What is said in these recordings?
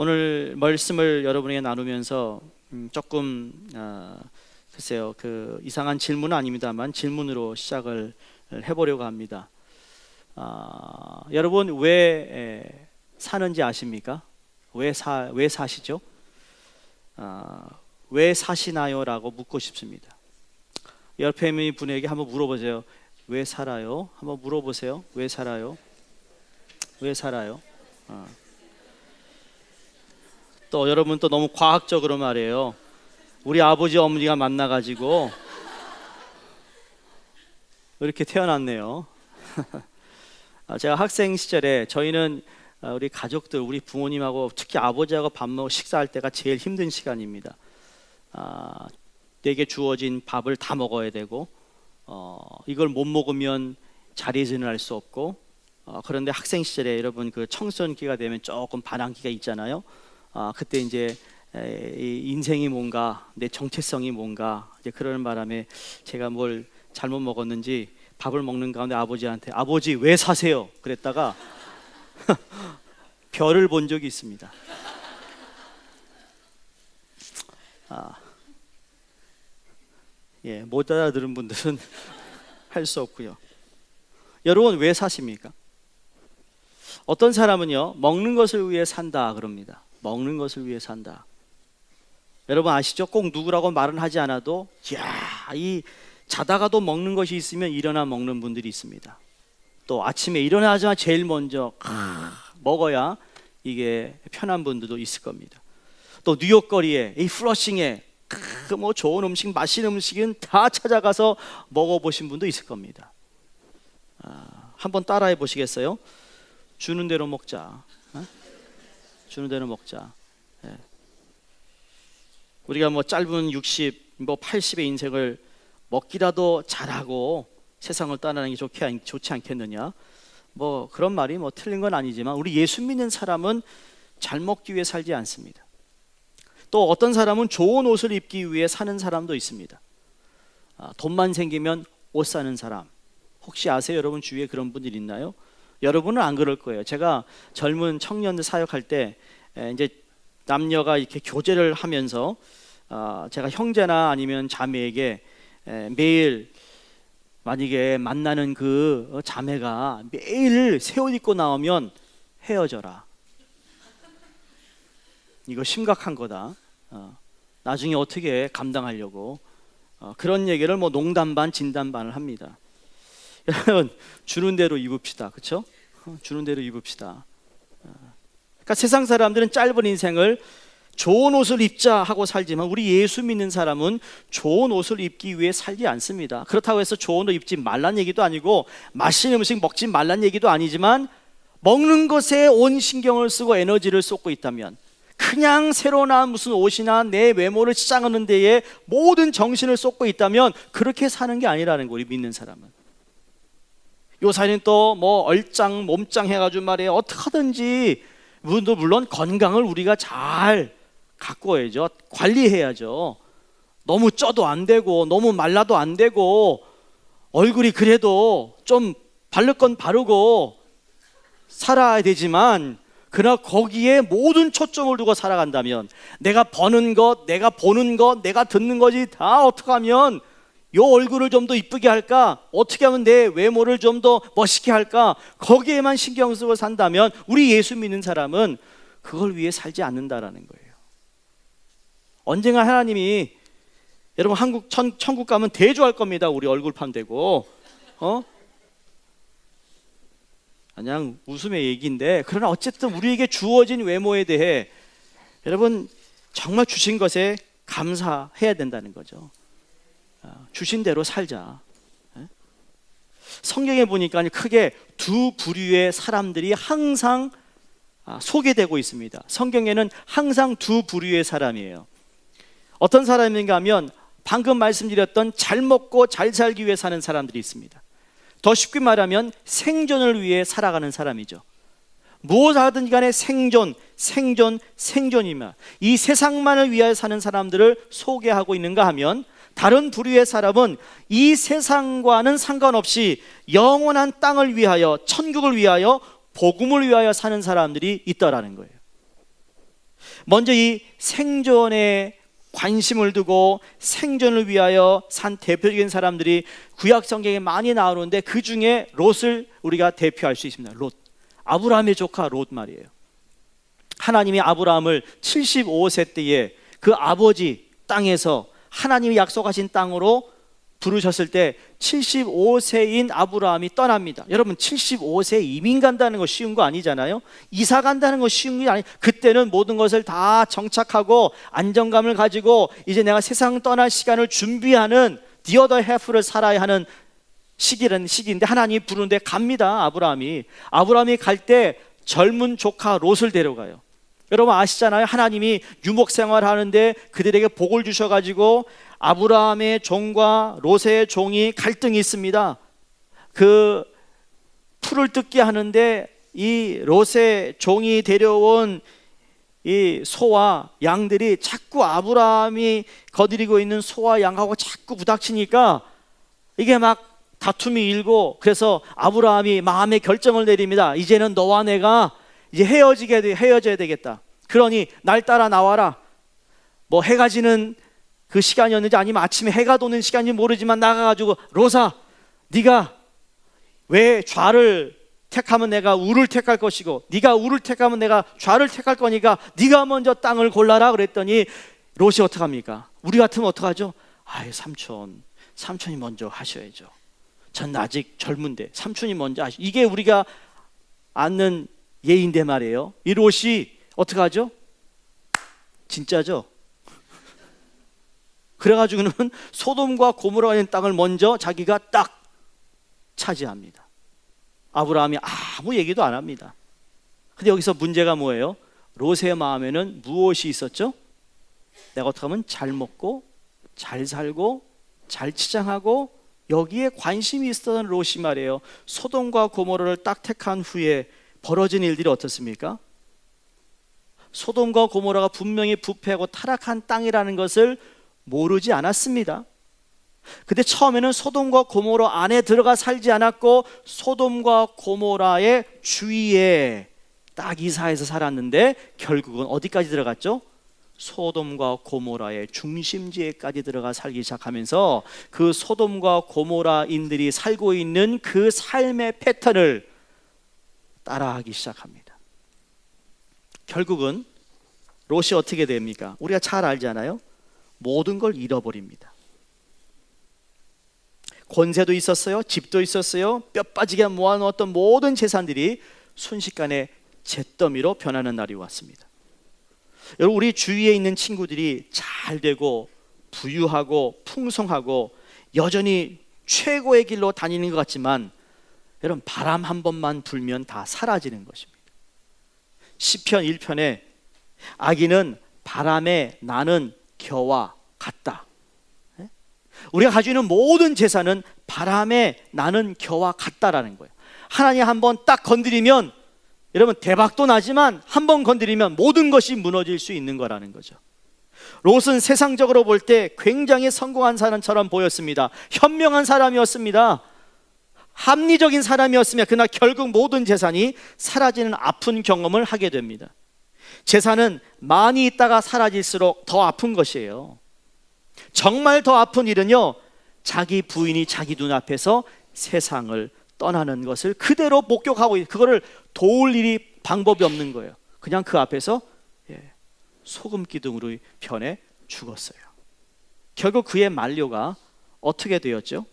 오늘 말씀을 여러분에게 나누면서 조금 글쎄요, 그 이상한 질문은 아닙니다만 질문으로 시작을 해보려고 합니다. 여러분 왜 사는지 아십니까? 왜 사시죠? 왜 사시나요? 라고 묻고 싶습니다. 옆에 있는 분에게 한번 물어보세요. 왜 살아요? 한번 물어보세요. 왜 살아요? 왜 살아요? 또 여러분 또 너무 과학적으로 말해요. 우리 아버지 어머니가 만나가지고 이렇게 태어났네요. 제가 학생 시절에 저희는 우리 가족들, 우리 부모님하고 특히 아버지하고 밥 먹고 식사할 때가 제일 힘든 시간입니다. 내게 주어진 밥을 다 먹어야 되고 이걸 못 먹으면 자리진을 할 수 없고 그런데 학생 시절에 여러분 그 청소년기가 되면 조금 반항기가 있잖아요. 그때 이제 인생이 뭔가 내 정체성이 뭔가 이제 그러는 바람에 제가 뭘 잘못 먹었는지 밥을 먹는 가운데 아버지한테 아버지 왜 사세요? 그랬다가 별을 본 적이 있습니다. 못 알아들은 분들은 할 수 없고요. 여러분 왜 사십니까? 어떤 사람은요 먹는 것을 위해 산다 그럽니다. 먹는 것을 위해 산다. 여러분 아시죠? 꼭 누구라고 말은 하지 않아도 이 자다가도 먹는 것이 있으면 일어나 먹는 분들이 있습니다. 또 아침에 일어나자마자 제일 먼저 먹어야 이게 편한 분들도 있을 겁니다. 또 뉴욕 거리에 이 플러싱에 뭐 좋은 음식, 맛있는 음식은 다 찾아가서 먹어보신 분도 있을 겁니다. 한번 따라해 보시겠어요? 주는 대로 먹자. 주는 대로 먹자. 우리가 뭐 짧은 60, 뭐 80의 인생을 먹기라도 잘하고 세상을 떠나는 게 좋지 않겠느냐? 뭐 그런 말이 뭐 틀린 건 아니지만 우리 예수 믿는 사람은 잘 먹기 위해 살지 않습니다. 또 어떤 사람은 좋은 옷을 입기 위해 사는 사람도 있습니다. 돈만 생기면 옷 사는 사람. 혹시 아세요? 여러분 주위에 그런 분들 있나요? 여러분은 안 그럴 거예요. 제가 젊은 청년들 사역할 때 이제 남녀가 이렇게 교제를 하면서 제가 형제나 아니면 자매에게 매일 만약에 만나는 그 자매가 매일 새 옷 입고 나오면 헤어져라. 이거 심각한 거다. 나중에 어떻게 감당하려고 그런 얘기를 뭐 농담 반 진담 반을 합니다. 여러분 주는 대로 입읍시다. 그렇죠? 주는 대로 입읍시다. 그러니까 세상 사람들은 짧은 인생을 좋은 옷을 입자 하고 살지만 우리 예수 믿는 사람은 좋은 옷을 입기 위해 살지 않습니다. 그렇다고 해서 좋은 옷 입지 말란 얘기도 아니고 맛있는 음식 먹지 말란 얘기도 아니지만 먹는 것에 온 신경을 쓰고 에너지를 쏟고 있다면 그냥 새로 나온 무슨 옷이나 내 외모를 치장하는 데에 모든 정신을 쏟고 있다면 그렇게 사는 게 아니라는 거예요. 우리 믿는 사람은. 요사이는 또 뭐 얼짱 몸짱 해가지고 말이에요. 어떻게 하든지 물론 건강을 우리가 잘 가꿔야죠. 관리해야죠. 너무 쪄도 안 되고 너무 말라도 안 되고 얼굴이 그래도 좀 바를 건 바르고 살아야 되지만 그러나 거기에 모든 초점을 두고 살아간다면 내가 버는 것, 내가 보는 것, 내가 듣는 것이 다 어떻게 하면 요 얼굴을 좀 더 이쁘게 할까? 어떻게 하면 내 외모를 좀 더 멋있게 할까? 거기에만 신경 쓰고 산다면 우리 예수 믿는 사람은 그걸 위해 살지 않는다라는 거예요. 언젠가 하나님이 여러분 천국 가면 대조할 겁니다. 우리 얼굴 판대고 그냥 웃음의 얘기인데 그러나 어쨌든 우리에게 주어진 외모에 대해 여러분 정말 주신 것에 감사해야 된다는 거죠. 주신 대로 살자. 성경에 보니까 크게 두 부류의 사람들이 항상 소개되고 있습니다. 성경에는 항상 두 부류의 사람이에요. 어떤 사람인가 하면 방금 말씀드렸던 잘 먹고 잘 살기 위해 사는 사람들이 있습니다. 더 쉽게 말하면 생존을 위해 살아가는 사람이죠. 무엇을 하든 간에 생존이며 이 세상만을 위하여 사는 사람들을 소개하고 있는가 하면 다른 부류의 사람은 이 세상과는 상관없이 영원한 땅을 위하여 천국을 위하여 복음을 위하여 사는 사람들이 있다라는 거예요. 먼저 이 생존에 관심을 두고 생존을 위하여 산 대표적인 사람들이 구약 성경에 많이 나오는데 그 중에 롯을 우리가 대표할 수 있습니다. 롯, 아브라함의 조카 롯 말이에요. 하나님이 아브라함을 75세 때에 그 아버지 땅에서 하나님이 약속하신 땅으로 부르셨을 때 75세인 아브라함이 떠납니다. 여러분 75세 이민 간다는 거 쉬운 거 아니잖아요. 이사 간다는 거 쉬운 게 아니. 그때는 모든 것을 다 정착하고 안정감을 가지고 이제 내가 세상 떠날 시간을 준비하는 the other half를 살아야 하는 시기라는 시기인데 하나님이 부르는데 갑니다. 아브라함이 갈 때 젊은 조카 롯을 데려가요. 여러분 아시잖아요. 하나님이 유목 생활하는데 그들에게 복을 주셔가지고 아브라함의 종과 롯의 종이 갈등이 있습니다. 그 풀을 뜯게 하는데 이 롯의 종이 데려온 이 소와 양들이 자꾸 아브라함이 거느리고 있는 소와 양하고 자꾸 부닥치니까 이게 막 다툼이 일고, 그래서 아브라함이 마음의 결정을 내립니다. 이제는 너와 내가 이제 헤어져야 되겠다. 그러니 날 따라 나와라. 뭐 해가 지는 그 시간이었는지 아니면 아침에 해가 도는 시간인지 모르지만 나가가지고 롯아, 네가 왜 좌를 택하면 내가 우를 택할 것이고 네가 우를 택하면 내가 좌를 택할 거니까 네가 먼저 땅을 골라라 그랬더니 롯이 어떡합니까? 우리 같으면 어떡하죠? 아유 삼촌이 먼저 하셔야죠. 전 아직 젊은데 삼촌이 먼저 하시죠. 이게 우리가 아는 예인데 말이에요. 이 롯이 어떡하죠? 진짜죠? 그래가지고는 소돔과 고모라가 있는 땅을 먼저 자기가 딱 차지합니다. 아브라함이 아무 얘기도 안 합니다. 근데 여기서 문제가 뭐예요? 롯의 마음에는 무엇이 있었죠? 내가 어떻게 하면 잘 먹고 잘 살고 잘 치장하고 여기에 관심이 있었던 롯이 말이에요. 소돔과 고모라를 딱 택한 후에 벌어진 일들이 어떻습니까? 소돔과 고모라가 분명히 부패하고 타락한 땅이라는 것을 모르지 않았습니다. 근데 처음에는 소돔과 고모라 안에 들어가 살지 않았고 소돔과 고모라의 주위에 딱 이사해서 살았는데 결국은 어디까지 들어갔죠? 소돔과 고모라의 중심지에까지 들어가 살기 시작하면서 그 소돔과 고모라인들이 살고 있는 그 삶의 패턴을 따라하기 시작합니다. 결국은 롯이 어떻게 됩니까? 우리가 잘 알잖아요. 모든 걸 잃어버립니다. 권세도 있었어요. 집도 있었어요. 뼈 빠지게 모아놓았던 모든 재산들이 순식간에 잿더미로 변하는 날이 왔습니다. 여러분 우리 주위에 있는 친구들이 잘 되고 부유하고 풍성하고 여전히 최고의 길로 다니는 것 같지만 여러분 바람 한 번만 불면 다 사라지는 것입니다. 시편 1편에 악인은 바람에 나는 겨와 같다. 우리가 가지고 있는 모든 재산은 바람에 나는 겨와 같다라는 거예요. 하나님 한번 딱 건드리면 여러분 대박도 나지만 한번 건드리면 모든 것이 무너질 수 있는 거라는 거죠. 롯은 세상적으로 볼 때 굉장히 성공한 사람처럼 보였습니다. 현명한 사람이었습니다. 합리적인 사람이었으며 그러나 결국 모든 재산이 사라지는 아픈 경험을 하게 됩니다. 재산은 많이 있다가 사라질수록 더 아픈 것이에요. 정말 더 아픈 일은요, 자기 부인이 자기 눈앞에서 세상을 떠나는 것을 그대로 목격하고 그거를 도울 일이 방법이 없는 거예요. 그냥 그 앞에서 소금 기둥으로 변해 죽었어요. 결국 그의 만료가 어떻게 되었죠?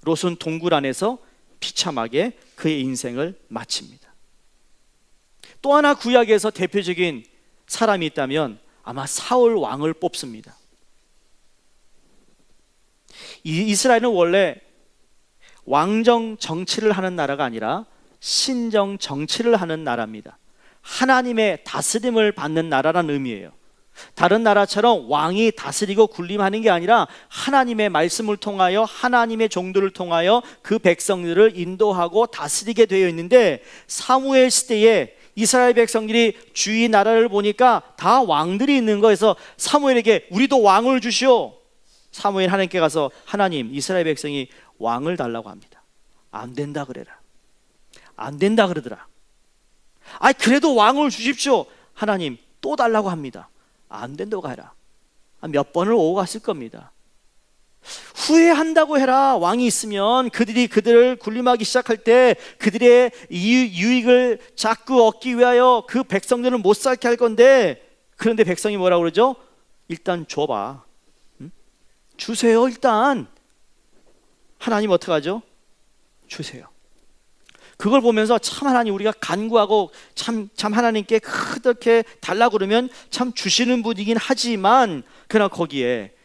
롯은 동굴 안에서 비참하게 그의 인생을 마칩니다. 또 하나 구약에서 대표적인 사람이 있다면 아마 사울 왕을 뽑습니다. 이스라엘은 원래 왕정 정치를 하는 나라가 아니라 신정 정치를 하는 나라입니다. 하나님의 다스림을 받는 나라라는 의미예요. 다른 나라처럼 왕이 다스리고 군림하는 게 아니라 하나님의 말씀을 통하여 하나님의 종들을 통하여 그 백성들을 인도하고 다스리게 되어 있는데 사무엘 시대에 이스라엘 백성들이 주위 나라를 보니까 다 왕들이 있는 거에서 사무엘에게 우리도 왕을 주시오. 사무엘 하나님께 가서 하나님 이스라엘 백성이 왕을 달라고 합니다. 안 된다 그래라. 안 된다 그러더라. 그래도 왕을 주십시오. 하나님 또 달라고 합니다. 안 된다고 해라. 몇 번을 오고 갔을 겁니다. 후회한다고 해라. 왕이 있으면 그들이 그들을 군림하기 시작할 때 그들의 유익을 자꾸 얻기 위하여 그 백성들을 못 살게 할 건데, 그런데 백성이 뭐라고 그러죠? 일단 줘봐. 주세요. 일단. 하나님 어떡하죠? 주세요. 그걸 보면서 참 하나님, 우리가 간구하고 참 하나님께 그렇게 달라고 그러면 참 주시는 분이긴 하지만, 그러나 거기에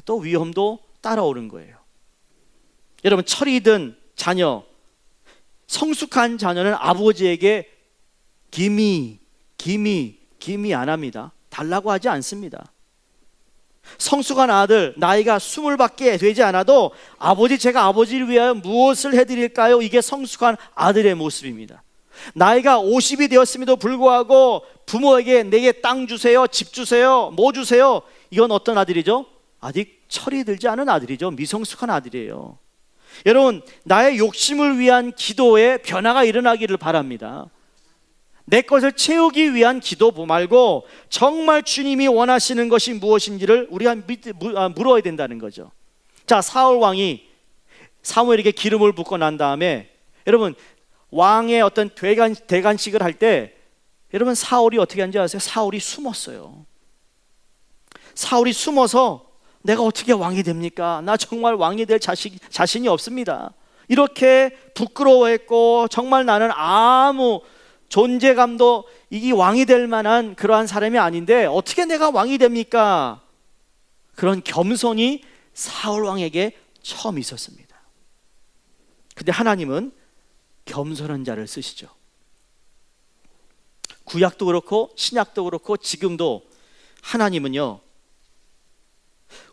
또 위험도 따라오는 거예요. 여러분, 철이든 자녀, 성숙한 자녀는 아버지에게 기미 안 합니다. 달라고 하지 않습니다. 성숙한 아들, 나이가 20밖에 되지 않아도 아버지, 제가 아버지를 위하여 무엇을 해드릴까요? 이게 성숙한 아들의 모습입니다. 나이가 50이 되었음에도 불구하고 부모에게 내게 땅 주세요, 집 주세요, 뭐 주세요, 이건 어떤 아들이죠? 아직 철이 들지 않은 아들이죠. 미성숙한 아들이에요. 여러분, 나의 욕심을 위한 기도에 변화가 일어나기를 바랍니다. 내 것을 채우기 위한 기도 말고 정말 주님이 원하시는 것이 무엇인지를 우리가 물어야 된다는 거죠. 자, 사울 왕이 사무엘에게 기름을 붓고 난 다음에, 여러분, 왕의 어떤 대관식을 할 때 여러분, 사울이 어떻게 한지 아세요? 사울이 숨었어요. 사울이 숨어서 내가 어떻게 왕이 됩니까? 나 정말 왕이 될 자신이 없습니다. 이렇게 부끄러워했고, 정말 나는 아무 존재감도, 이게 왕이 될 만한 그러한 사람이 아닌데 어떻게 내가 왕이 됩니까? 그런 겸손이 사울 왕에게 처음 있었습니다. 근데 하나님은 겸손한 자를 쓰시죠. 구약도 그렇고 신약도 그렇고 지금도 하나님은요,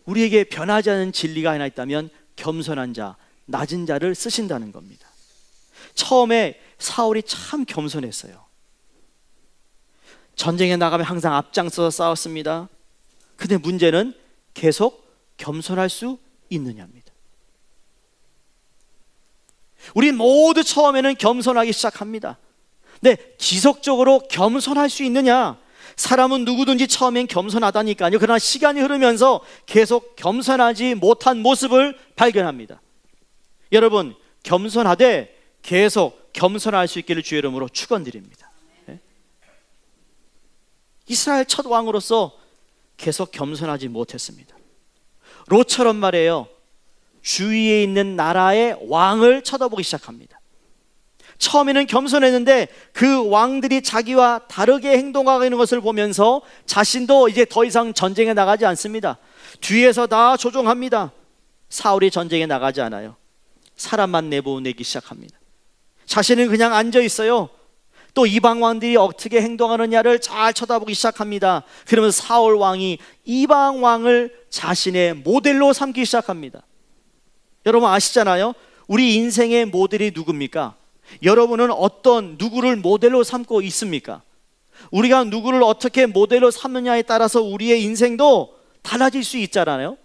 우리에게 변하지 않은 진리가 하나 있다면 겸손한 자, 낮은 자를 쓰신다는 겁니다. 처음에 사울이 참 겸손했어요. 전쟁에 나가면 항상 앞장서서 싸웠습니다. 근데 문제는 계속 겸손할 수 있느냐입니다. 우리 모두 처음에는 겸손하기 시작합니다. 근데 지속적으로 겸손할 수 있느냐? 사람은 누구든지 처음엔 겸손하다니까요. 그러나 시간이 흐르면서 계속 겸손하지 못한 모습을 발견합니다. 여러분, 겸손하되 계속 겸손할 수 있기를 주의 이름으로 축원드립니다. 이스라엘 첫 왕으로서 계속 겸손하지 못했습니다. 롯처럼 말이에요. 주위에 있는 나라의 왕을 쳐다보기 시작합니다. 처음에는 겸손했는데 그 왕들이 자기와 다르게 행동하고 있는 것을 보면서 자신도 이제 더 이상 전쟁에 나가지 않습니다. 뒤에서 다 조종합니다. 사울이 전쟁에 나가지 않아요. 사람만 내보내기 시작합니다. 자신은 그냥 앉아 있어요. 또 이방 왕들이 어떻게 행동하느냐를 잘 쳐다보기 시작합니다. 그러면서 사울 왕이 이방 왕을 자신의 모델로 삼기 시작합니다. 여러분 아시잖아요. 우리 인생의 모델이 누굽니까? 여러분은 어떤 누구를 모델로 삼고 있습니까? 우리가 누구를 어떻게 모델로 삼느냐에 따라서 우리의 인생도 달라질 수 있잖아요.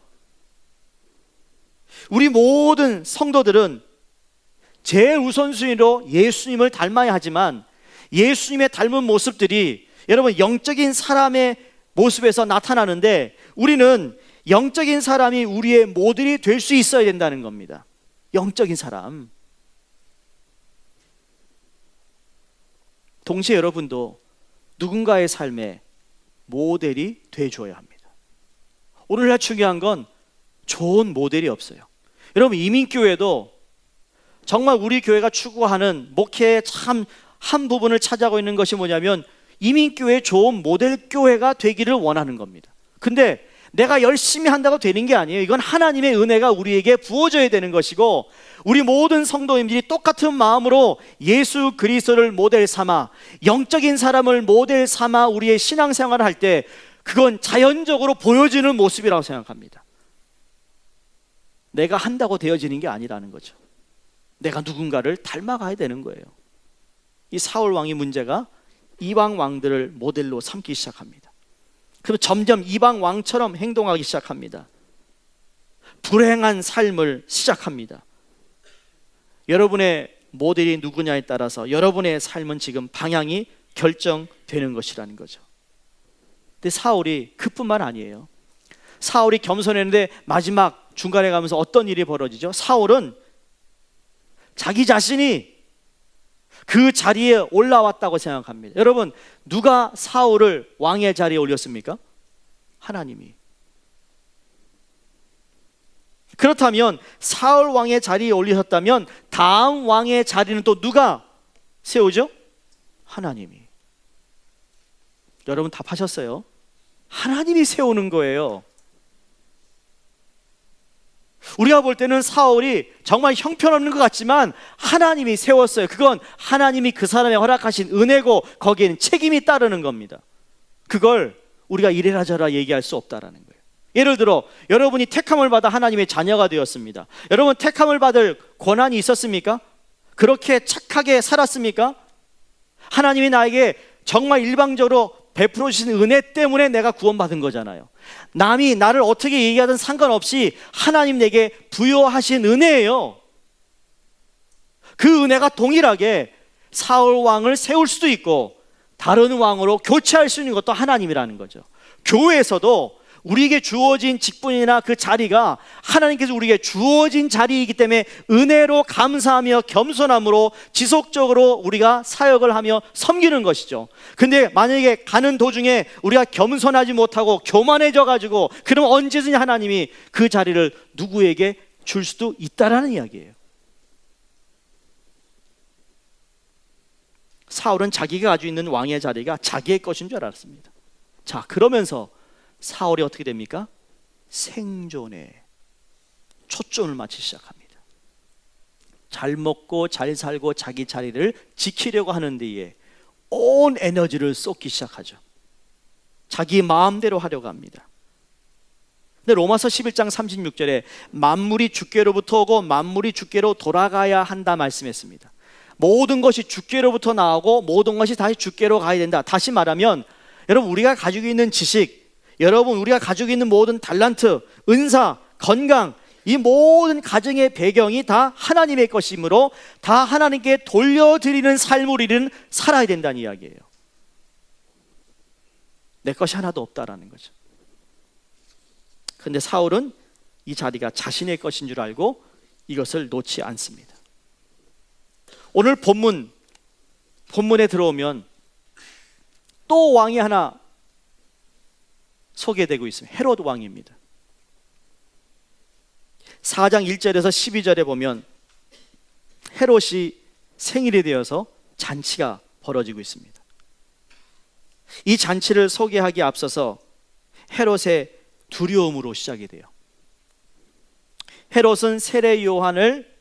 우리 모든 성도들은 제일 우선순위로 예수님을 닮아야 하지만 예수님의 닮은 모습들이 여러분 영적인 사람의 모습에서 나타나는데 우리는 영적인 사람이 우리의 모델이 될 수 있어야 된다는 겁니다. 영적인 사람. 동시에 여러분도 누군가의 삶에 모델이 돼줘야 합니다. 오늘날 중요한 건 좋은 모델이 없어요. 여러분 이민교회도 정말 우리 교회가 추구하는 목회의 참 한 부분을 차지하고 있는 것이 뭐냐면 이민교회의 좋은 모델 교회가 되기를 원하는 겁니다. 근데 내가 열심히 한다고 되는 게 아니에요. 이건 하나님의 은혜가 우리에게 부어져야 되는 것이고 우리 모든 성도님들이 똑같은 마음으로 예수 그리스도를 모델 삼아 영적인 사람을 모델 삼아 우리의 신앙생활을 할 때 그건 자연적으로 보여지는 모습이라고 생각합니다. 내가 한다고 되어지는 게 아니라는 거죠. 내가 누군가를 닮아가야 되는 거예요. 이 사울 왕의 문제가 이방 왕들을 모델로 삼기 시작합니다. 그럼 점점 이방 왕처럼 행동하기 시작합니다. 불행한 삶을 시작합니다. 여러분의 모델이 누구냐에 따라서 여러분의 삶은 지금 방향이 결정되는 것이라는 거죠. 근데 사울이 그뿐만 아니에요. 사울이 겸손했는데 마지막 중간에 가면서 어떤 일이 벌어지죠? 사울은 자기 자신이 그 자리에 올라왔다고 생각합니다. 여러분, 누가 사울을 왕의 자리에 올렸습니까? 하나님이. 그렇다면 사울 왕의 자리에 올리셨다면 다음 왕의 자리는 또 누가 세우죠? 하나님이. 여러분 답하셨어요? 하나님이 세우는 거예요. 우리가 볼 때는 사울이 정말 형편없는 것 같지만 하나님이 세웠어요. 그건 하나님이 그 사람에 허락하신 은혜고 거기에는 책임이 따르는 겁니다. 그걸 우리가 이래라 저래라 얘기할 수 없다라는 거예요. 예를 들어 여러분이 택함을 받아 하나님의 자녀가 되었습니다. 여러분 택함을 받을 권한이 있었습니까? 그렇게 착하게 살았습니까? 하나님이 나에게 정말 일방적으로 베풀어 주신 은혜 때문에 내가 구원받은 거잖아요. 남이 나를 어떻게 얘기하든 상관없이 하나님 내게 부여하신 은혜예요. 그 은혜가 동일하게 사울 왕을 세울 수도 있고 다른 왕으로 교체할 수 있는 것도 하나님이라는 거죠. 교회에서도 우리에게 주어진 직분이나 그 자리가 하나님께서 우리에게 주어진 자리이기 때문에 은혜로 감사하며 겸손함으로 지속적으로 우리가 사역을 하며 섬기는 것이죠. 근데 만약에 가는 도중에 우리가 겸손하지 못하고 교만해져 가지고 그럼 언제든지 하나님이 그 자리를 누구에게 줄 수도 있다라는 이야기예요. 사울은 자기가 가지고 있는 왕의 자리가 자기의 것인 줄 알았습니다. 자, 그러면서 사울이 어떻게 됩니까? 생존에 초점을 맞추기 시작합니다. 잘 먹고 잘 살고 자기 자리를 지키려고 하는 데에 온 에너지를 쏟기 시작하죠. 자기 마음대로 하려고 합니다. 근데 로마서 11장 36절에 만물이 주께로부터 오고 만물이 주께로 돌아가야 한다 말씀했습니다. 모든 것이 주께로부터 나오고 모든 것이 다시 주께로 가야 된다. 다시 말하면 여러분 우리가 가지고 있는 지식, 여러분 우리가 가지고 있는 모든 달란트, 은사, 건강, 이 모든 가정의 배경이 다 하나님의 것이므로 다 하나님께 돌려드리는 삶을 우리는 살아야 된다는 이야기예요. 내 것이 하나도 없다라는 거죠. 그런데 사울은 이 자리가 자신의 것인 줄 알고 이것을 놓지 않습니다. 오늘 본문에 들어오면 또 왕이 하나 소개되고 있습니다. 헤롯 왕입니다. 4장 1절에서 12절에 보면 헤롯이 생일이 되어서 잔치가 벌어지고 있습니다. 이 잔치를 소개하기에 앞서서 헤롯의 두려움으로 시작이 돼요. 헤롯은 세례 요한을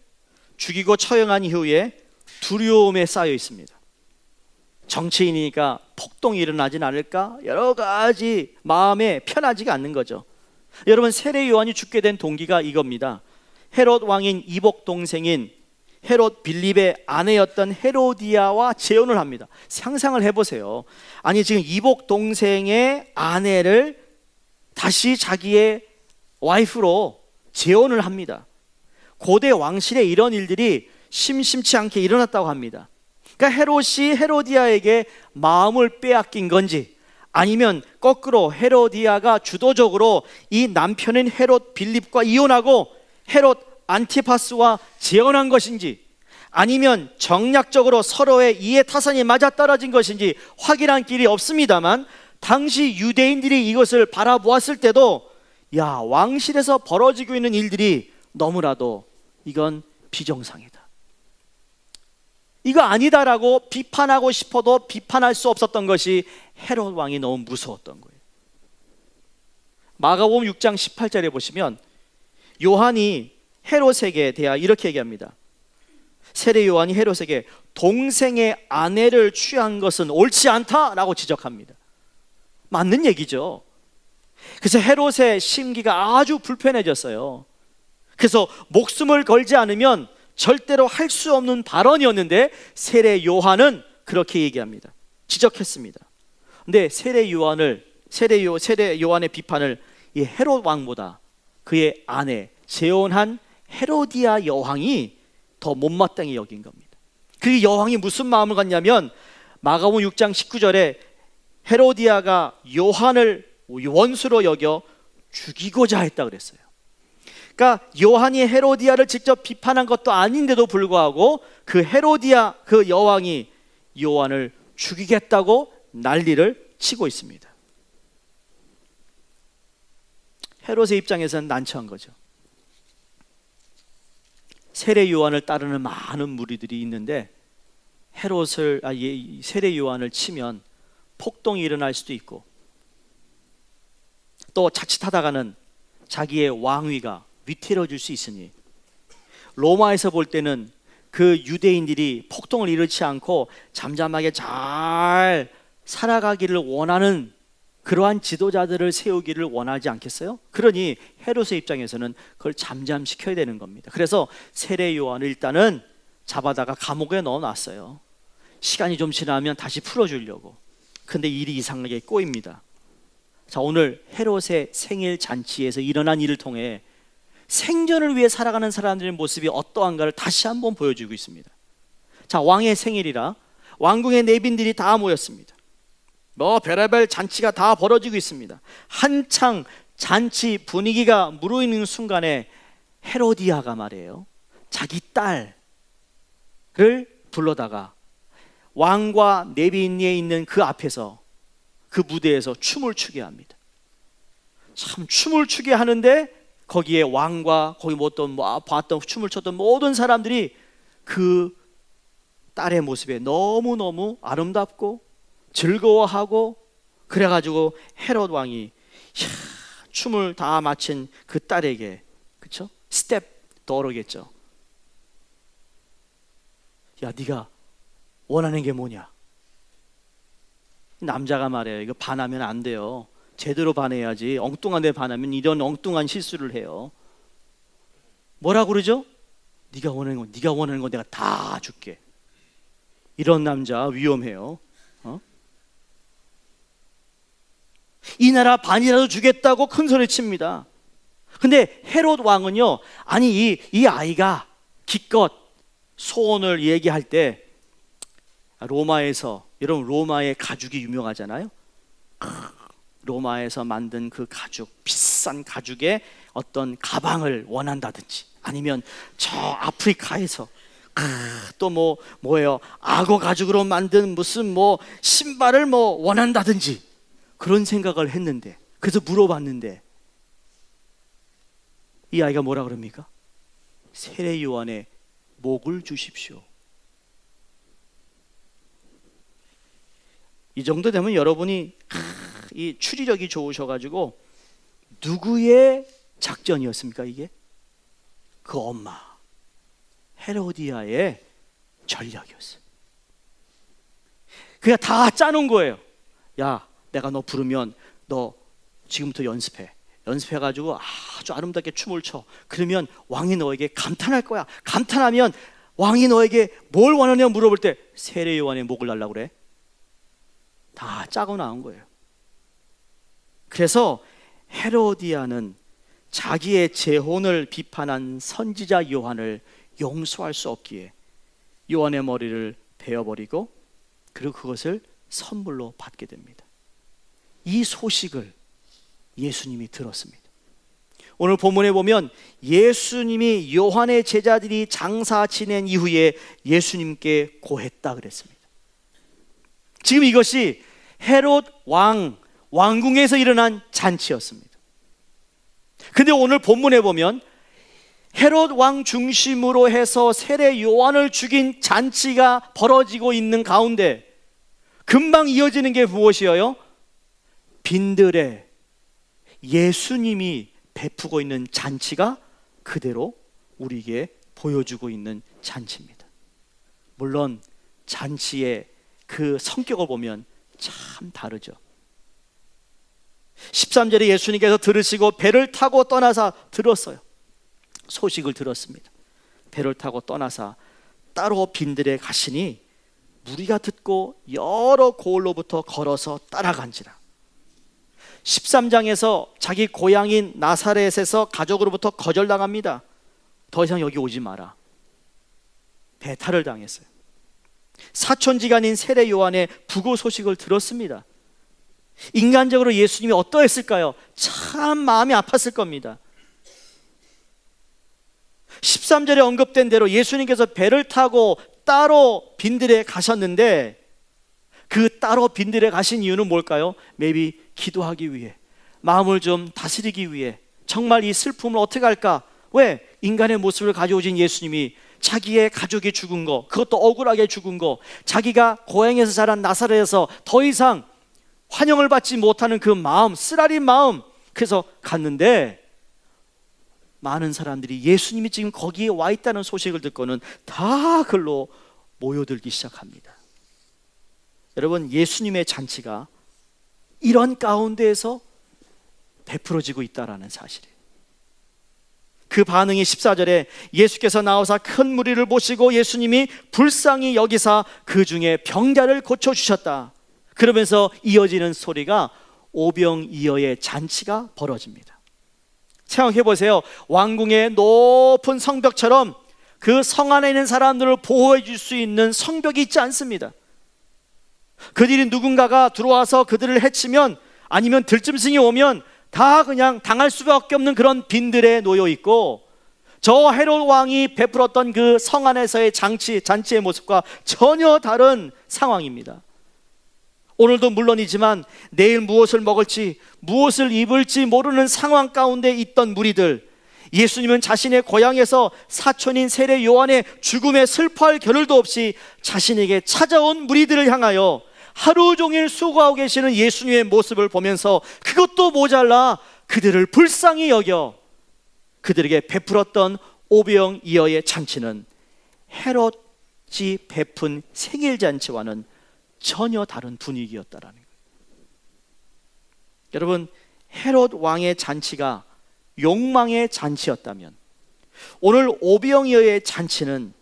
죽이고 처형한 이후에 두려움에 쌓여 있습니다. 정치인이니까 폭동이 일어나진 않을까? 여러 가지 마음에 편하지가 않는 거죠. 여러분 세례 요한이 죽게 된 동기가 이겁니다. 헤롯 왕인 이복 동생인 헤롯 빌립의 아내였던 헤로디아와 재혼을 합니다. 상상을 해보세요. 아니 지금 이복 동생의 아내를 다시 자기의 와이프로 재혼을 합니다. 고대 왕실에 이런 일들이 심심치 않게 일어났다고 합니다. 그러니까 헤롯이 헤로디아에게 마음을 빼앗긴 건지 아니면 거꾸로 헤로디아가 주도적으로 이 남편인 헤롯 빌립과 이혼하고 헤롯 안티파스와 재혼한 것인지 아니면 정략적으로 서로의 이해 타산이 맞아떨어진 것인지 확인한 길이 없습니다만 당시 유대인들이 이것을 바라보았을 때도 야, 왕실에서 벌어지고 있는 일들이 너무나도 이건 비정상이다. 이거 아니다라고 비판하고 싶어도 비판할 수 없었던 것이 헤롯 왕이 너무 무서웠던 거예요. 마가복음 6장 18절에 보시면 요한이 헤롯에게 대하여 이렇게 얘기합니다. 세례 요한이 헤롯에게 동생의 아내를 취한 것은 옳지 않다라고 지적합니다. 맞는 얘기죠. 그래서 헤롯의 심기가 아주 불편해졌어요. 그래서 목숨을 걸지 않으면 절대로 할 수 없는 발언이었는데 세례 요한은 그렇게 얘기합니다. 지적했습니다. 근데 세례 요한의 비판을 이 헤롯 왕보다 그의 아내 재혼한 헤로디아 여왕이 더 못마땅히 여긴 겁니다. 그 여왕이 무슨 마음을 갖냐면 마가복음 6장 19절에 헤로디아가 요한을 원수로 여겨 죽이고자 했다 그랬어요. 그러니까 요한이 헤로디아를 직접 비판한 것도 아닌데도 불구하고 그 헤로디아 그 여왕이 요한을 죽이겠다고 난리를 치고 있습니다. 헤롯의 입장에서는 난처한 거죠. 세례 요한을 따르는 많은 무리들이 있는데 세례 요한을 치면 폭동이 일어날 수도 있고, 또 자칫하다가는 자기의 왕위가 위태로워질 수 있으니, 로마에서 볼 때는 그 유대인들이 폭동을 일으키지 않고 잠잠하게 잘 살아가기를 원하는 그러한 지도자들을 세우기를 원하지 않겠어요? 그러니 헤롯의 입장에서는 그걸 잠잠시켜야 되는 겁니다. 그래서 세례 요한을 일단은 잡아다가 감옥에 넣어놨어요. 시간이 좀 지나면 다시 풀어주려고. 근데 일이 이상하게 꼬입니다. 자, 오늘 헤롯의 생일 잔치에서 일어난 일을 통해 생존을 위해 살아가는 사람들의 모습이 어떠한가를 다시 한번 보여주고 있습니다. 자, 왕의 생일이라 왕궁의 내빈들이 다 모였습니다. 별의별 잔치가 다 벌어지고 있습니다. 한창 잔치 분위기가 무르익는 순간에 헤로디아가 말이에요, 자기 딸을 불러다가 왕과 내빈에 있는 그 앞에서, 그 무대에서 춤을 추게 합니다. 참 춤을 추게 하는데 거기에 왕과 거기 봤던 춤을 췄던 모든 사람들이 그 딸의 모습에 너무너무 아름답고 즐거워하고, 그래가지고 헤롯 왕이 춤을 다 마친 그 딸에게, 그쵸? 스텝 더러겠죠. 야, 네가 원하는 게 뭐냐? 남자가 말해요, 이거 반하면 안 돼요. 제대로 반해야지. 엉뚱한 데 반하면 이런 엉뚱한 실수를 해요. 뭐라고 그러죠? 네가 원하는 거 내가 다 줄게. 이런 남자 위험해요. 이 나라 반이라도 주겠다고 큰 소리 칩니다. 근데 헤롯 왕은요, 아니 이 아이가 기껏 소원을 얘기할 때, 로마에서, 여러분 로마의 가죽이 유명하잖아요. 로마에서 만든 그 가죽, 비싼 가죽의 어떤 가방을 원한다든지, 아니면 저 아프리카에서 또 뭐예요, 악어 가죽으로 만든 무슨 신발을 원한다든지 그런 생각을 했는데, 그래서 물어봤는데 이 아이가 뭐라 그럽니까? 세례 요한의 목을 주십시오. 이 정도 되면 여러분이 이 추리력이 좋으셔가지고, 누구의 작전이었습니까 이게? 그 엄마 헤로디아의 전략이었어요. 그냥 다 짜놓은 거예요. 야, 내가 너 부르면 너 지금부터 연습해가지고 아주 아름답게 춤을 춰. 그러면 왕이 너에게 감탄할 거야. 감탄하면 왕이 너에게 뭘 원하냐고 물어볼 때 세례 요한의 목을 달라고 그래. 다 짜고 나온 거예요. 그래서 헤로디아는 자기의 재혼을 비판한 선지자 요한을 용서할 수 없기에 요한의 머리를 베어버리고, 그리고 그것을 선물로 받게 됩니다. 이 소식을 예수님이 들었습니다. 오늘 본문에 보면 예수님이 요한의 제자들이 장사 지낸 이후에 예수님께 고했다 그랬습니다. 지금 이것이 헤롯 왕궁에서 일어난 잔치였습니다. 근데 오늘 본문에 보면 헤롯 왕 중심으로 해서 세례 요한을 죽인 잔치가 벌어지고 있는 가운데 금방 이어지는 게 무엇이에요? 빈들에 예수님이 베푸고 있는 잔치가 그대로 우리에게 보여주고 있는 잔치입니다. 물론 잔치의 그 성격을 보면 참 다르죠. 13절에 예수님께서 들으시고 배를 타고 떠나사 들었어요. 소식을 들었습니다. 배를 타고 떠나사 따로 빈들에 가시니 무리가 듣고 여러 고을로부터 걸어서 따라간지라. 13장에서 자기 고향인 나사렛에서 가족으로부터 거절당합니다. 더 이상 여기 오지 마라. 배탈을 당했어요. 사촌지간인 세례 요한의 부고 소식을 들었습니다. 인간적으로 예수님이 어떠했을까요? 참 마음이 아팠을 겁니다. 13절에 언급된 대로 예수님께서 배를 타고 따로 빈들에 가셨는데, 그 따로 빈들에 가신 이유는 뭘까요? maybe 기도하기 위해, 마음을 좀 다스리기 위해, 정말 이 슬픔을 어떻게 할까? 왜? 인간의 모습을 가져오신 예수님이 자기의 가족이 죽은 거, 그것도 억울하게 죽은 거, 자기가 고향에서 자란 나사렛에서 더 이상 환영을 받지 못하는 그 마음, 쓰라린 마음, 그래서 갔는데 많은 사람들이 예수님이 지금 거기에 와 있다는 소식을 듣고는 다 글로 모여들기 시작합니다. 여러분, 예수님의 잔치가 이런 가운데에서 베풀어지고 있다는 사실이에요. 그 반응이 14절에 예수께서 나오사 큰 무리를 보시고 예수님이 불쌍히 여기사 그 중에 병자를 고쳐주셨다. 그러면서 이어지는 소리가 오병이어의 잔치가 벌어집니다. 생각해 보세요. 왕궁의 높은 성벽처럼 그 성 안에 있는 사람들을 보호해 줄 수 있는 성벽이 있지 않습니다. 그들이 누군가가 들어와서 그들을 해치면, 아니면 들짐승이 오면 다 그냥 당할 수밖에 없는 그런 빈들에 놓여 있고, 저 헤롯 왕이 베풀었던 그 성 안에서의 잔치의 모습과 전혀 다른 상황입니다. 오늘도 물론이지만 내일 무엇을 먹을지, 무엇을 입을지 모르는 상황 가운데 있던 무리들, 예수님은 자신의 고향에서 사촌인 세례 요한의 죽음에 슬퍼할 겨를도 없이 자신에게 찾아온 무리들을 향하여 하루 종일 수고하고 계시는 예수님의 모습을 보면서 그것도 모자라 그들을 불쌍히 여겨 그들에게 베풀었던 오병이어의 잔치는 헤롯이 베푼 생일잔치와는 전혀 다른 분위기였다라는 거예요. 여러분, 헤롯 왕의 잔치가 욕망의 잔치였다면, 오늘 오병이어의 잔치는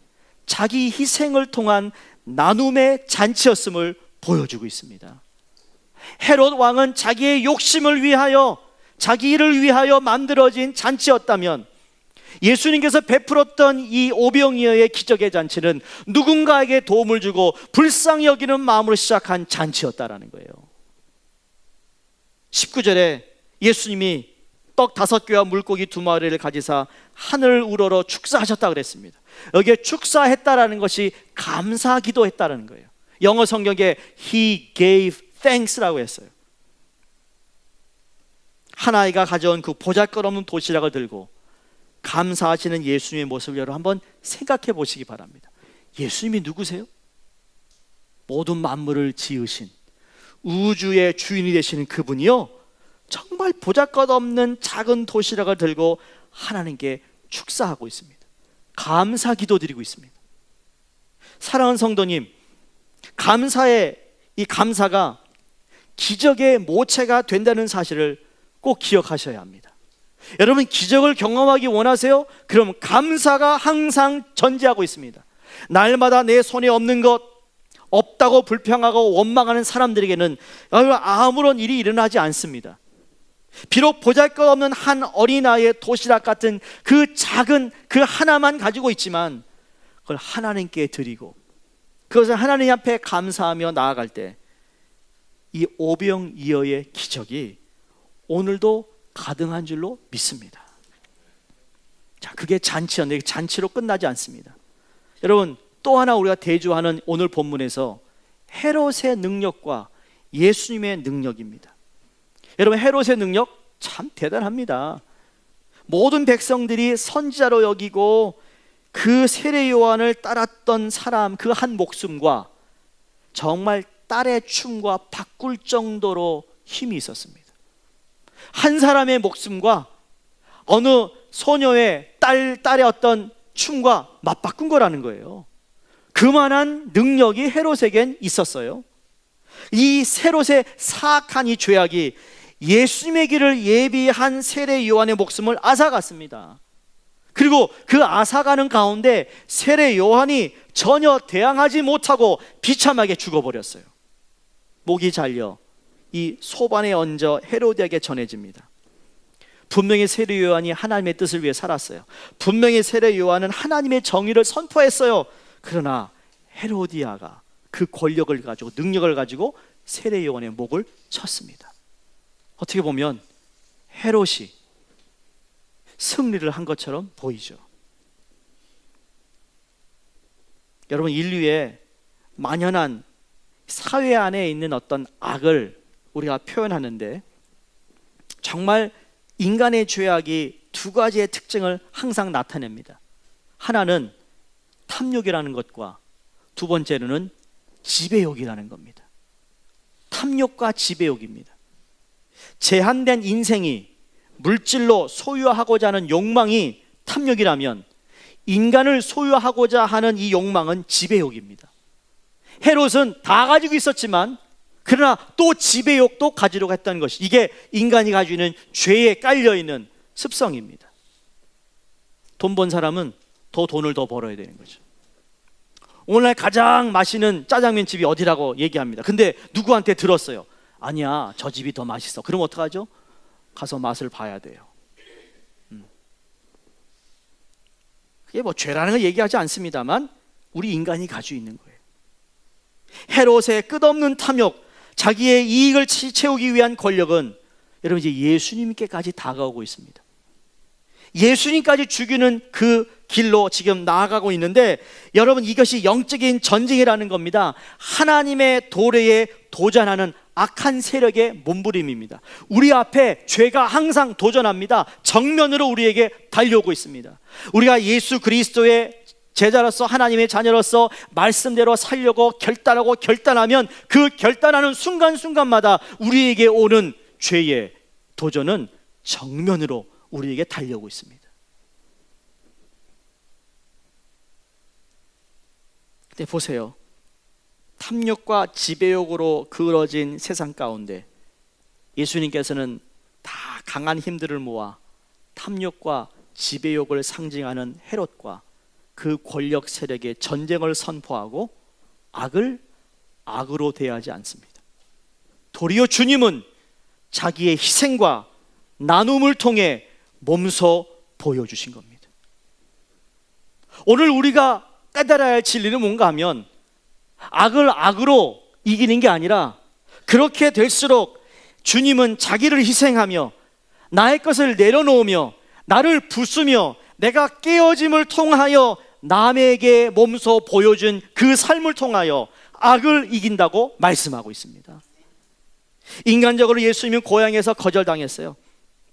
자기 희생을 통한 나눔의 잔치였음을 보여주고 있습니다. 헤롯 왕은 자기의 욕심을 위하여, 자기 일을 위하여 만들어진 잔치였다면, 예수님께서 베풀었던 이 오병이어의 기적의 잔치는 누군가에게 도움을 주고 불쌍히 여기는 마음으로 시작한 잔치였다라는 거예요. 19절에 예수님이 떡 5개와 물고기 2마리를 가지사 하늘을 우러러 축사하셨다 그랬습니다. 여기에 축사했다라는 것이 감사 기도했다라는 거예요. 영어 성경에 He gave thanks라고 했어요. 한 아이가 가져온 그 보잘것없는 도시락을 들고 감사하시는 예수님의 모습을 여러분 한번 생각해 보시기 바랍니다. 예수님이 누구세요? 모든 만물을 지으신 우주의 주인이 되시는 그분이요, 정말 보잘것없는 작은 도시락을 들고 하나님께 축사하고 있습니다. 감사 기도 드리고 있습니다. 사랑하는 성도님, 감사의 이 감사가 기적의 모체가 된다는 사실을 꼭 기억하셔야 합니다. 여러분, 기적을 경험하기 원하세요? 그럼 감사가 항상 전제하고 있습니다. 날마다 내 손에 없는 것, 없다고 불평하고 원망하는 사람들에게는 아무런 일이 일어나지 않습니다. 비록 보잘것없는 한 어린아이의 도시락 같은 그 작은 그 하나만 가지고 있지만 그걸 하나님께 드리고 그것을 하나님 앞에 감사하며 나아갈 때 이 오병이어의 기적이 오늘도 가능한 줄로 믿습니다. 자, 그게 잔치였는데 잔치로 끝나지 않습니다. 여러분, 또 하나 우리가 대조하는 오늘 본문에서 헤롯의 능력과 예수님의 능력입니다. 여러분, 헤롯의 능력 참 대단합니다. 모든 백성들이 선지자로 여기고 그 세례 요한을 따랐던 사람 그 한 목숨과 정말 딸의 춤과 바꿀 정도로 힘이 있었습니다. 한 사람의 목숨과 어느 소녀의 딸의 어떤 춤과 맞바꾼 거라는 거예요. 그만한 능력이 헤롯에겐 있었어요. 이 헤롯의 사악한 이 죄악이 예수님의 길을 예비한 세례 요한의 목숨을 앗아갔습니다. 그리고 그 앗아가는 가운데 세례 요한이 전혀 대항하지 못하고 비참하게 죽어버렸어요. 목이 잘려 이 소반에 얹어 헤로디에게 전해집니다. 분명히 세례 요한이 하나님의 뜻을 위해 살았어요. 분명히 세례 요한은 하나님의 정의를 선포했어요. 그러나 헤로디아가 그 권력을 가지고 능력을 가지고 세례 요한의 목을 쳤습니다. 어떻게 보면 헤롯이 승리를 한 것처럼 보이죠. 여러분, 인류의 만연한 사회 안에 있는 어떤 악을 우리가 표현하는데, 정말 인간의 죄악이 두 가지의 특징을 항상 나타냅니다. 하나는 탐욕이라는 것과 두 번째로는 지배욕이라는 겁니다. 탐욕과 지배욕입니다. 제한된 인생이 물질로 소유하고자 하는 욕망이 탐욕이라면, 인간을 소유하고자 하는 이 욕망은 지배욕입니다. 헤롯은 다 가지고 있었지만 그러나 또 지배욕도 가지려고 했다는 것이, 이게 인간이 가지고 있는 죄에 깔려있는 습성입니다. 돈 번 사람은 더 돈을 더 벌어야 되는 거죠. 오늘 가장 맛있는 짜장면 집이 어디라고 얘기합니다. 근데 누구한테 들었어요. 아니야, 저 집이 더 맛있어. 그럼 어떡하죠? 가서 맛을 봐야 돼요. 그게 뭐 죄라는 걸 얘기하지 않습니다만 우리 인간이 가지고 있는 거예요. 헤롯의 끝없는 탐욕, 자기의 이익을 채우기 위한 권력은 여러분 이제 예수님께까지 다가오고 있습니다. 예수님까지 죽이는 그 길로 지금 나아가고 있는데, 여러분 이것이 영적인 전쟁이라는 겁니다. 하나님의 도래에 도전하는 악한 세력의 몸부림입니다. 우리 앞에 죄가 항상 도전합니다. 정면으로 우리에게 달려오고 있습니다. 우리가 예수 그리스도의 제자로서, 하나님의 자녀로서 말씀대로 살려고 결단하고 결단하면 그 결단하는 순간순간마다 우리에게 오는 죄의 도전은 정면으로 우리에게 달려오고 있습니다. 근데 보세요. 탐욕과 지배욕으로 그을어진 세상 가운데 예수님께서는 다 강한 힘들을 모아 탐욕과 지배욕을 상징하는 헤롯과 그 권력 세력의 전쟁을 선포하고 악을 악으로 대하지 않습니다. 도리어 주님은 자기의 희생과 나눔을 통해 몸소 보여주신 겁니다. 오늘 우리가 깨달아야 할 진리는 뭔가 하면, 악을 악으로 이기는 게 아니라 그렇게 될수록 주님은 자기를 희생하며 나의 것을 내려놓으며 나를 부수며 내가 깨어짐을 통하여 남에게 몸소 보여준 그 삶을 통하여 악을 이긴다고 말씀하고 있습니다. 인간적으로 예수님은 고향에서 거절당했어요.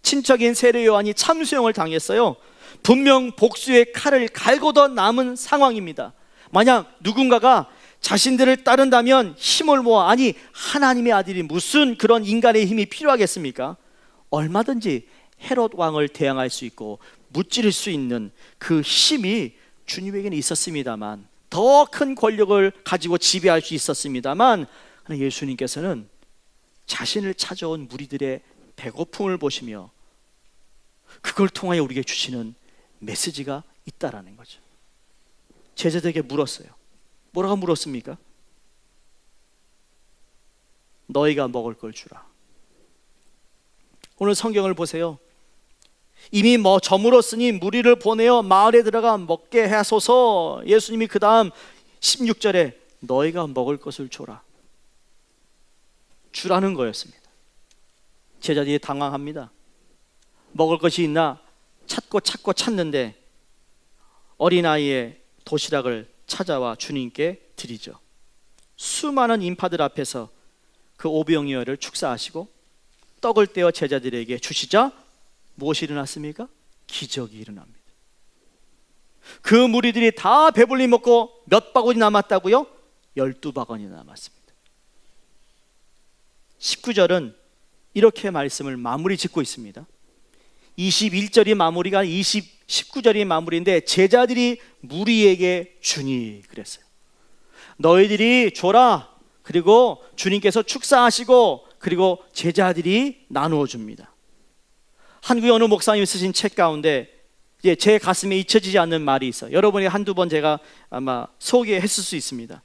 친척인 세례 요한이 참수형을 당했어요. 분명 복수의 칼을 갈고도 남은 상황입니다. 만약 누군가가 자신들을 따른다면 힘을 모아, 아니 하나님의 아들이 무슨 그런 인간의 힘이 필요하겠습니까? 얼마든지 헤롯 왕을 대항할 수 있고 무찌를 수 있는 그 힘이 주님에게는 있었습니다만, 더 큰 권력을 가지고 지배할 수 있었습니다만, 예수님께서는 자신을 찾아온 무리들의 배고픔을 보시며 그걸 통하여 우리에게 주시는 메시지가 있다라는 거죠. 제자들에게 물었어요. 뭐라고 물었습니까? 너희가 먹을 걸 주라. 오늘 성경을 보세요. 이미 저물었으니 무리를 보내어 마을에 들어가 먹게 하소서. 예수님이 그 다음 16절에 너희가 먹을 것을 줘라, 주라는 거였습니다. 제자들이 당황합니다. 먹을 것이 있나 찾고 찾는데 어린아이의 도시락을 찾아와 주님께 드리죠. 수많은 인파들 앞에서 그 오병이어를 축사하시고 떡을 떼어 제자들에게 주시자 무엇이 일어났습니까? 기적이 일어납니다. 그 무리들이 다 배불리 먹고 몇 바구니 남았다고요? 12바구니 남았습니다. 19절은 이렇게 말씀을 마무리 짓고 있습니다. 21절이 마무리가 19절이 마무리인데, 제자들이 무리에게 주니 그랬어요. 너희들이 줘라. 그리고 주님께서 축사하시고 그리고 제자들이 나누어 줍니다. 한국의 어느 목사님이 쓰신 책 가운데 이제 제 가슴에 잊혀지지 않는 말이 있어요. 여러분이 한두 번 제가 아마 소개했을 수 있습니다.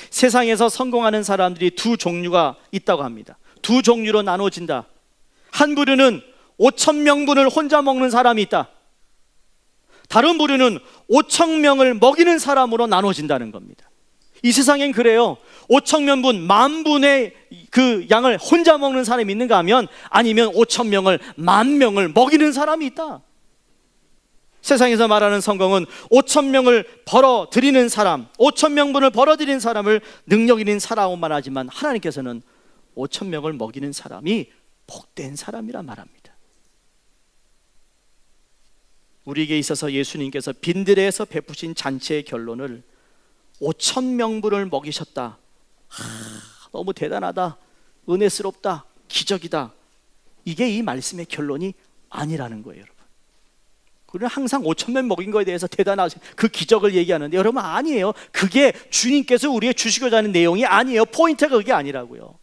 세상에서 성공하는 사람들이 두 종류가 있다고 합니다. 두 종류로 나눠진다. 한 부류는 5,000명분을 혼자 먹는 사람이 있다. 다른 부류는 5,000명을 먹이는 사람으로 나눠진다는 겁니다. 이 세상엔 그래요. 5천 명분, 10,000분의 그 양을 혼자 먹는 사람이 있는가 하면, 아니면 5천 명을, 10,000명을 먹이는 사람이 있다. 세상에서 말하는 성공은 5천 명을 벌어들이는 사람, 5천 명분을 벌어들이는 사람을 능력 있는 사람이라고 말하지만, 하나님께서는 5천 명을 먹이는 사람이 복된 사람이라 말합니다. 우리에게 있어서 예수님께서 빈들에서 베푸신 잔치의 결론을 5천 명분을 먹이셨다. 너무 대단하다, 은혜스럽다, 기적이다. 이게 이 말씀의 결론이 아니라는 거예요, 여러분. 우리는 항상 5천 명 먹인 거에 대해서 대단하신 그 기적을 얘기하는데, 여러분 아니에요. 그게 주님께서 우리에게 주시고자 하는 내용이 아니에요. 포인트가 그게 아니라고요.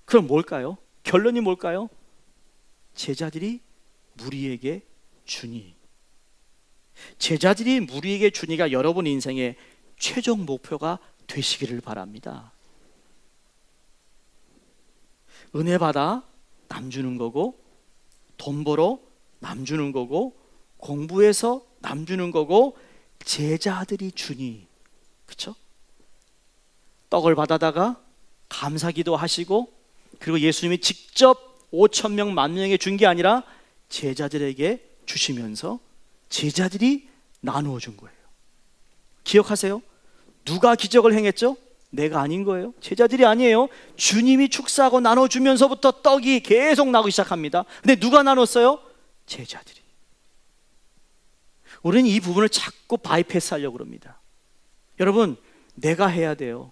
그럼 뭘까요? 결론이 뭘까요? 제자들이 무리에게 주니. 제자들이 무리에게 주니가 여러분 인생의 최종 목표가 되시기를 바랍니다. 은혜 받아 남 주는 거고, 돈 벌어 남 주는 거고, 공부해서 남 주는 거고, 제자들이 주니, 그렇죠? 떡을 받아다가 감사기도 하시고, 그리고 예수님이 직접 5천 명, 10,000명에 준 게 아니라 제자들에게 주시면서 제자들이 나누어 준 거예요. 기억하세요? 누가 기적을 행했죠? 내가 아닌 거예요. 제자들이 아니에요. 주님이 축사하고 나눠주면서부터 떡이 계속 나오기 시작합니다. 근데 누가 나눴어요? 제자들이. 우리는 이 부분을 자꾸 바이패스 하려고 그럽니다. 여러분, 내가 해야 돼요.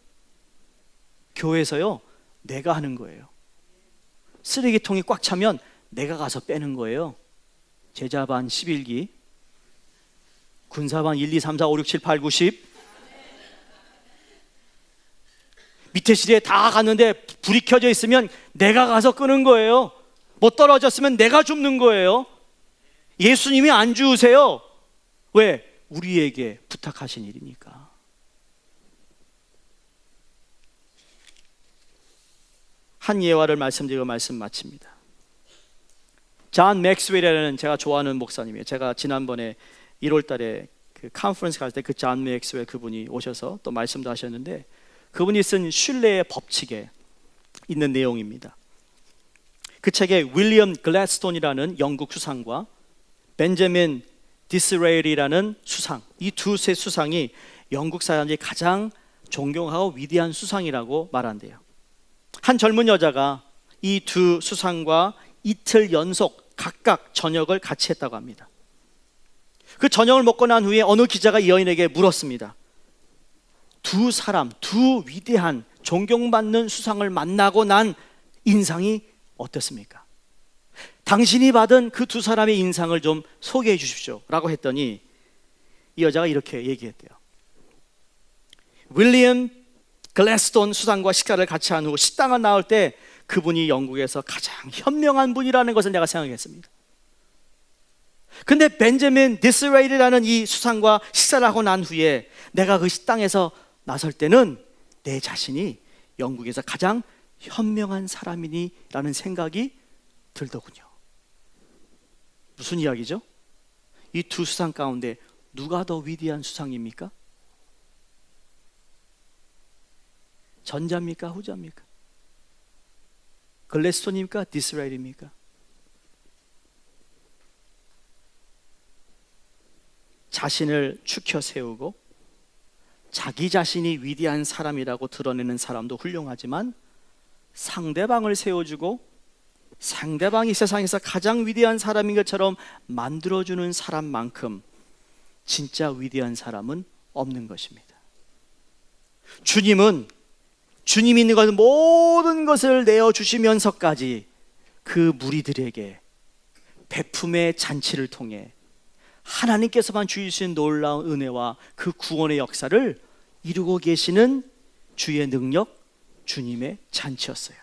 교회에서요, 내가 하는 거예요. 쓰레기통이 꽉 차면 내가 가서 빼는 거예요. 제자반 11기, 군사반 1, 2, 3, 4, 5, 6, 7, 8, 9, 10. 밑에 실에 다 갔는데 불이 켜져 있으면 내가 가서 끄는 거예요. 뭐 떨어졌으면 내가 줍는 거예요. 예수님이 안 주우세요. 왜? 우리에게 부탁하신 일이니까. 한 예화를 말씀드리고 말씀 마칩니다. 존 맥스웰이라는 제가 좋아하는 목사님이에요. 제가 지난번에 1월 달에 그 컨퍼런스 갈 때 그 존 맥스웰 그분이 오셔서 또 말씀도 하셨는데, 그분이 쓴 신뢰의 법칙에 있는 내용입니다. 그 책에 윌리엄 글래드스톤이라는 영국 수상과 벤저민 디스레일이라는 수상, 이 두세 수상이 영국 사람들이 가장 존경하고 위대한 수상이라고 말한대요. 한 젊은 여자가 이 두 수상과 이틀 연속 각각 저녁을 같이 했다고 합니다. 그 저녁을 먹고 난 후에 어느 기자가 이 여인에게 물었습니다. 두 사람, 두 위대한 존경받는 수상을 만나고 난 인상이 어떻습니까? 당신이 받은 그 두 사람의 인상을 좀 소개해 주십시오 라고 했더니, 이 여자가 이렇게 얘기했대요. 윌리엄 글래드스톤 수상과 식사를 같이 한 후 식당을 나올 때 그분이 영국에서 가장 현명한 분이라는 것을 내가 생각했습니다. 근데 벤저민 디스레일이라는 이 수상과 식사를 하고 난 후에 내가 그 식당에서 나설 때는 내 자신이 영국에서 가장 현명한 사람이니라는 생각이 들더군요. 무슨 이야기죠? 이 두 수상 가운데 누가 더 위대한 수상입니까? 전자입니까? 후자입니까? 글래스톤입니까? 디스레일입니까? 자신을 추켜 세우고 자기 자신이 위대한 사람이라고 드러내는 사람도 훌륭하지만, 상대방을 세워주고 상대방이 세상에서 가장 위대한 사람인 것처럼 만들어주는 사람만큼 진짜 위대한 사람은 없는 것입니다. 주님은 주님이 있는 것 모든 것을 내어주시면서까지 그 무리들에게 베품의 잔치를 통해 하나님께서만 주시는 놀라운 은혜와 그 구원의 역사를 이루고 계시는 주의 능력, 주님의 잔치였어요.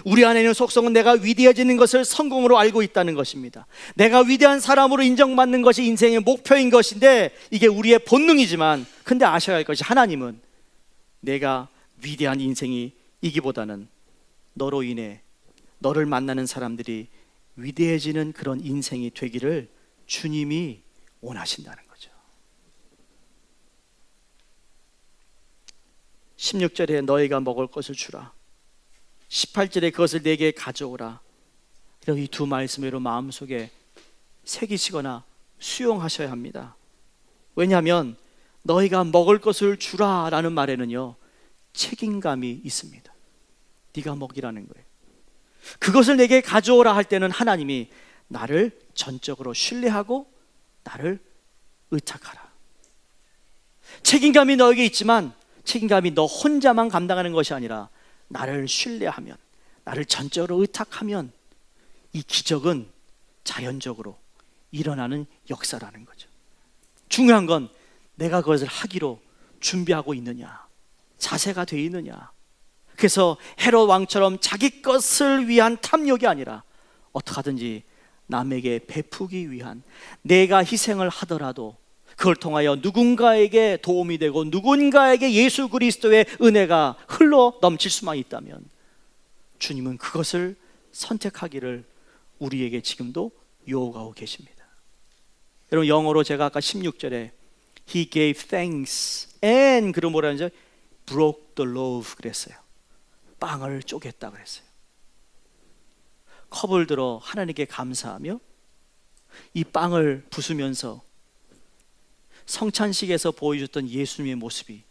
우리 안에 있는 속성은 내가 위대해지는 것을 성공으로 알고 있다는 것입니다. 내가 위대한 사람으로 인정받는 것이 인생의 목표인 것인데, 이게 우리의 본능이지만, 근데 아셔야 할 것이, 하나님은 내가 위대한 인생이 이기보다는 너로 인해 너를 만나는 사람들이 위대해지는 그런 인생이 되기를 주님이 원하신다는 거죠. 16절에 너희가 먹을 것을 주라. 18절에 그것을 내게 가져오라. 이 두 말씀으로 마음속에 새기시거나 수용하셔야 합니다. 왜냐하면 너희가 먹을 것을 주라라는 말에는요, 책임감이 있습니다. 네가 먹이라는 거예요. 그것을 내게 가져오라 할 때는 하나님이 나를 전적으로 신뢰하고 나를 의탁하라. 책임감이 너에게 있지만 책임감이 너 혼자만 감당하는 것이 아니라 나를 신뢰하면, 나를 전적으로 의탁하면 이 기적은 자연적으로 일어나는 역사라는 거죠. 중요한 건 내가 그것을 하기로 준비하고 있느냐, 자세가 되어 있느냐. 그래서 헤롯 왕처럼 자기 것을 위한 탐욕이 아니라 어떻게 하든지 남에게 베푸기 위한, 내가 희생을 하더라도 그걸 통하여 누군가에게 도움이 되고 누군가에게 예수 그리스도의 은혜가 흘러 넘칠 수만 있다면 주님은 그것을 선택하기를 우리에게 지금도 요구하고 계십니다. 여러분, 영어로 제가 아까 16절에 He gave thanks and 그럼 뭐라 하죠? Broke the loaf 그랬어요. 빵을 쪼갰다 그랬어요. 컵을 들어 하나님께 감사하며 이 빵을 부수면서 성찬식에서 보여줬던 예수님의 모습이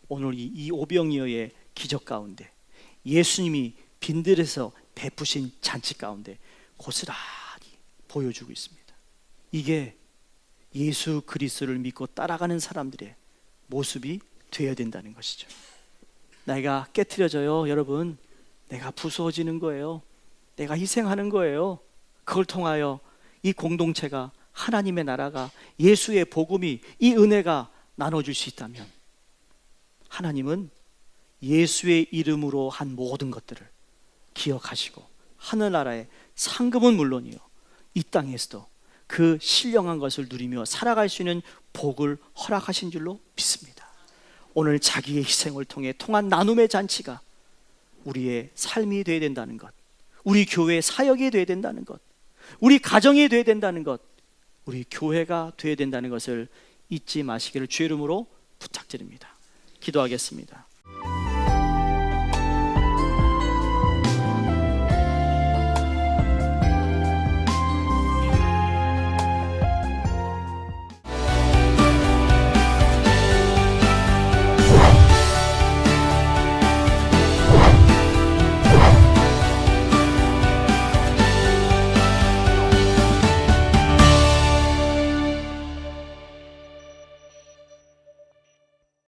오늘 이 오병이어의 기적 가운데, 예수님이 빈들에서 베푸신 잔치 가운데 고스란히 보여주고 있습니다. 이게 예수 그리스도를 믿고 따라가는 사람들의 모습이 되어야 된다는 것이죠. 내가 깨트려져요, 여러분. 내가 부수어지는 거예요. 내가 희생하는 거예요. 그걸 통하여 이 공동체가, 하나님의 나라가, 예수의 복음이, 이 은혜가 나눠줄 수 있다면 하나님은 예수의 이름으로 한 모든 것들을 기억하시고 하늘나라의 상급은 물론이요, 이 땅에서도 그 신령한 것을 누리며 살아갈 수 있는 복을 허락하신 줄로 믿습니다. 오늘 자기의 희생을 통해 통한 나눔의 잔치가 우리의 삶이 되어야 된다는 것, 우리 교회의 사역이 되어야 된다는 것, 우리 가정이 되어야 된다는 것, 우리 교회가 되어야 된다는 것을 잊지 마시기를 주의 이름으로 부탁드립니다. 기도하겠습니다.